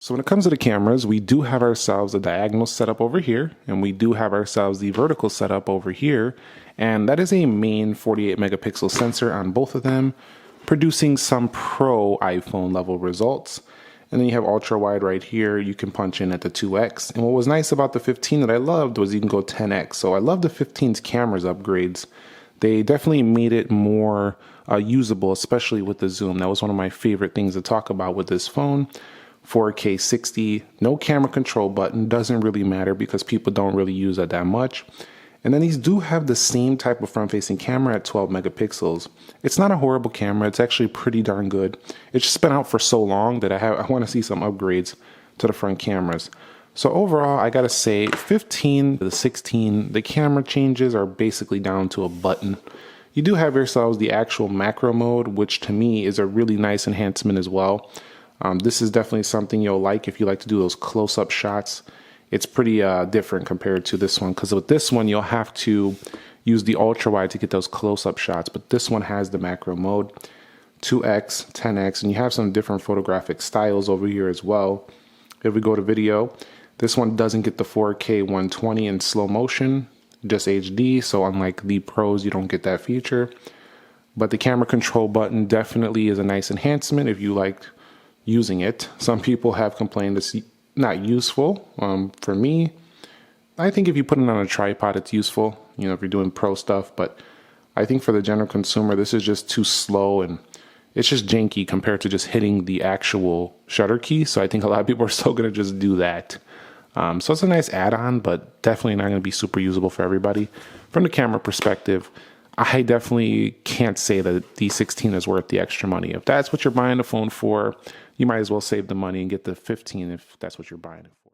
So when it comes to the cameras, we do have ourselves a diagonal setup over here, and we do have ourselves the vertical setup over here. And that is a main 48 megapixel sensor on both of them, producing some pro iPhone level results. And then you have ultra wide right here. You can punch in at the 2x. And what was nice about the 15 that I loved was you can go 10x. So I love the 15's cameras upgrades. They definitely made it more usable, especially with the zoom. That was one of my favorite things to talk about with this phone. 4K 60, no camera control button, doesn't really matter because people don't really use that much. And then these do have the same type of front-facing camera at 12 megapixels. It's not a horrible camera, it's actually pretty darn good. It's just been out for so long that I want to see some upgrades to the front cameras. So overall, I gotta say 15 to the 16, the camera changes are basically down to a button. You do have yourselves the actual macro mode, which to me is a really nice enhancement as well. This is definitely something you'll like if you like to do those close-up shots. It's pretty different compared to this one, because with this one you'll have to use the ultra wide to get those close-up shots, but this one has the macro mode, 2x, 10x, and you have some different photographic styles over here as well. If we go to video, this one doesn't get the 4K 120 in slow motion, just HD, so unlike the pros you don't get that feature. But the camera control button definitely is a nice enhancement if you like using it. Some people have complained it's not useful. For me, I think if you put it on a tripod, it's useful, you know, if you're doing pro stuff. But I think for the general consumer, this is just too slow and it's just janky compared to just hitting the actual shutter key. So I think a lot of people are still going to just do that. So it's a nice add-on, but definitely not going to be super usable for everybody. From the camera perspective, I definitely can't say that the 16 is worth the extra money. If that's what you're buying the phone for, you might as well save the money and get the 15 if that's what you're buying it for.